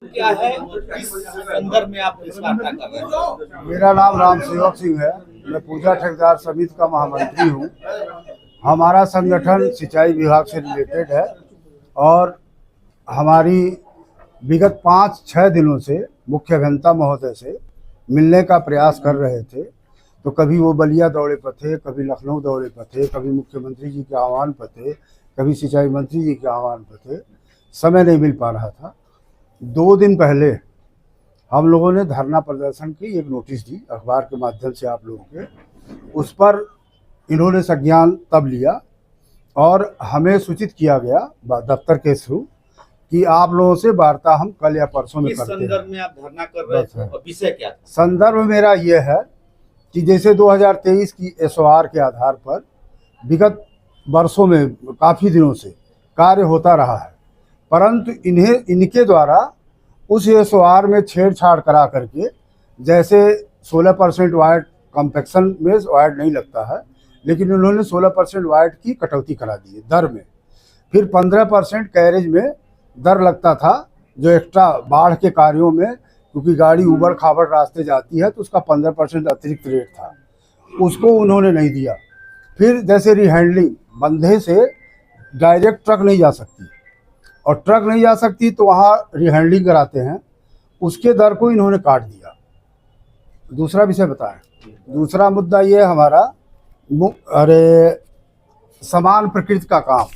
क्या है, किस संदर्भ में आप इस वार्ता कर रहे हैं? मेरा नाम राम सेवक सिंह है। मैं पूजा ठेकेदार समिति का महामंत्री हूँ। हमारा संगठन सिंचाई विभाग से रिलेटेड है और हमारी विगत 5-6 दिनों से मुख्य अभियंता महोदय से मिलने का प्रयास कर रहे थे। तो कभी वो बलिया दौरे पर थे, कभी लखनऊ दौरे पर थे, कभी मुख्यमंत्री जी के आह्वान पर थे, कभी सिंचाई मंत्री जी के आह्वान पर थे। समय नहीं मिल पा रहा था। 2 दिन पहले हम लोगों ने धरना प्रदर्शन की एक नोटिस दी अखबार के माध्यम से आप लोगों के। उस पर इन्होंने संज्ञान तब लिया और हमें सूचित किया गया दफ्तर के थ्रू कि आप लोगों से वार्ता हम कल या परसों में करते हैं। किस संदर्भ में आप धरना कर रहे थे और विषय क्या था? संदर्भ मेरा ये है कि जैसे 2023 की एसओआर के आधार पर विगत वर्षों में काफ़ी दिनों से कार्य होता रहा है, परंतु इनके द्वारा उस एसओआर में छेड़छाड़ करा करके, जैसे 16% वाट कम्पेक्शन में वाट नहीं लगता है, लेकिन उन्होंने 16% वाट की कटौती करा दी है दर में। फिर 15% कैरेज में दर लगता था, जो एक्स्ट्रा बाढ़ के कार्यों में, क्योंकि गाड़ी उबड़ खाबड़ रास्ते जाती है तो उसका 15% अतिरिक्त रेट था, उसको उन्होंने नहीं दिया। फिर जैसे रिहैंडलिंग, बंधे से डायरेक्ट ट्रक नहीं जा सकती और ट्रक नहीं जा सकती तो वहाँ रिहैंडलिंग कराते हैं, उसके दर को इन्होंने काट दिया। दूसरा विषय बताएं। दूसरा मुद्दा ये हमारा समान प्रकृति का काम,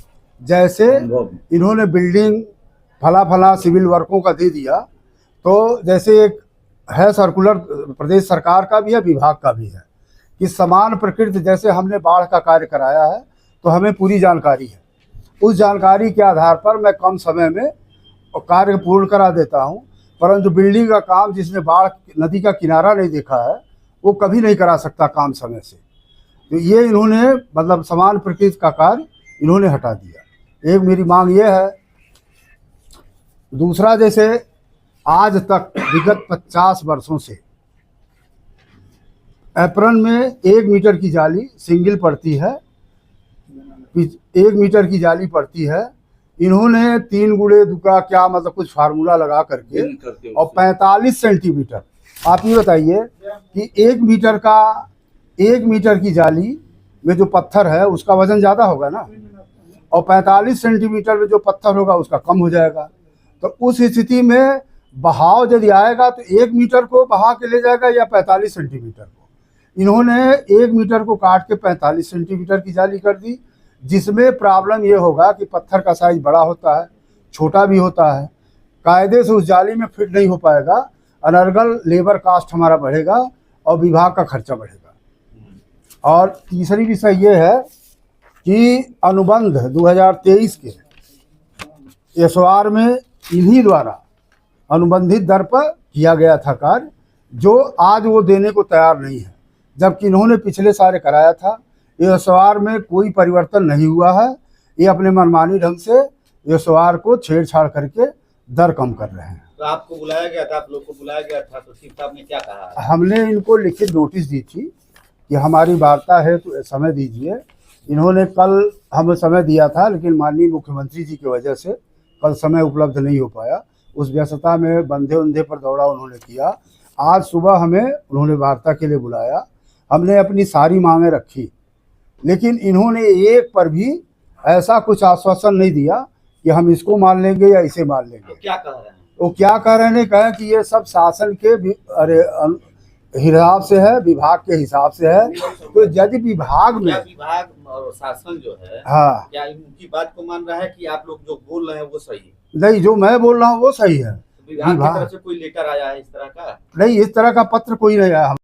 जैसे इन्होंने बिल्डिंग फला सिविल वर्कों का दे दिया, तो जैसे एक है सर्कुलर प्रदेश सरकार का भी है, विभाग का भी है, कि समान प्रकृति, जैसे हमने बाढ़ का कार्य कराया है तो हमें पूरी जानकारी है। उस जानकारी के आधार पर मैं कम समय में कार्य पूर्ण करा देता हूं, परंतु बिल्डिंग का काम जिसने बाढ़ नदी का किनारा नहीं देखा है वो कभी नहीं करा सकता काम समय से। तो ये इन्होंने मतलब समान प्रकृति का कार्य इन्होंने हटा दिया। एक मेरी मांग ये है। दूसरा, जैसे आज तक विगत 50 वर्षों से एप्रन में 1 मीटर की जाली सिंगल पड़ती है, 1 मीटर की जाली पड़ती है। इन्होंने 3 गुणे दुका क्या मतलब कुछ फार्मूला लगा करके और 45 सेंटीमीटर, आप ये बताइए कि 1 मीटर की जाली में जो पत्थर है उसका वजन ज़्यादा होगा ना, और 45 सेंटीमीटर में जो पत्थर होगा उसका कम हो जाएगा। तो उस स्थिति में बहाव यदि आएगा तो 1 मीटर को बहा के ले जाएगा या 45 सेंटीमीटर को। इन्होंने 1 मीटर को काट के 45 सेंटीमीटर की जाली कर दी, जिसमें प्रॉब्लम ये होगा कि पत्थर का साइज बड़ा होता है, छोटा भी होता है, कायदे से उस जाली में फिट नहीं हो पाएगा। अनर्गल लेबर कास्ट हमारा बढ़ेगा और विभाग का खर्चा बढ़ेगा। और तीसरी विषय ये है कि अनुबंध 2023 के एसओआर में इन्हीं द्वारा अनुबंधित दर पर किया गया था कार्य, जो आज वो देने को तैयार नहीं है, जबकि इन्होंने पिछले साल कराया था। एसओआर में कोई परिवर्तन नहीं हुआ है। ये अपने मनमानी ढंग से एसओआर को छेड़छाड़ करके दर कम कर रहे हैं। तो आपको बुलाया गया था, आप लोग को बुलाया गया था, तो चीफ साहब ने क्या कहा? हमने इनको लिखित नोटिस दी थी कि हमारी वार्ता है तो समय दीजिए। इन्होंने कल हमें समय दिया था, लेकिन माननीय मुख्यमंत्री जी की वजह से कल समय उपलब्ध नहीं हो पाया। उस व्यस्तता में बंधे उंधे पर दौड़ा उन्होंने किया। आज सुबह हमें उन्होंने वार्ता के लिए बुलाया। हमने अपनी सारी मांगें रखी, लेकिन इन्होंने एक पर भी ऐसा कुछ आश्वासन नहीं दिया कि हम इसको मान लेंगे या इसे मान लेंगे। क्या कह रहे हैं वो? क्या कह रहे हैं, कहा कि ये सब शासन के हिसाब से है, विभाग के हिसाब से है। तो यदि विभाग में विभाग और शासन जो है, हाँ, क्या इनकी बात को मान रहा है कि आप लोग जो बोल रहे हैं वो सही है? नहीं, जो मैं बोल रहा हूँ वो सही है। विभाग की तरफ से कोई लेटर आया है इस तरह का? नहीं, इस तरह का पत्र कोई नहीं आया।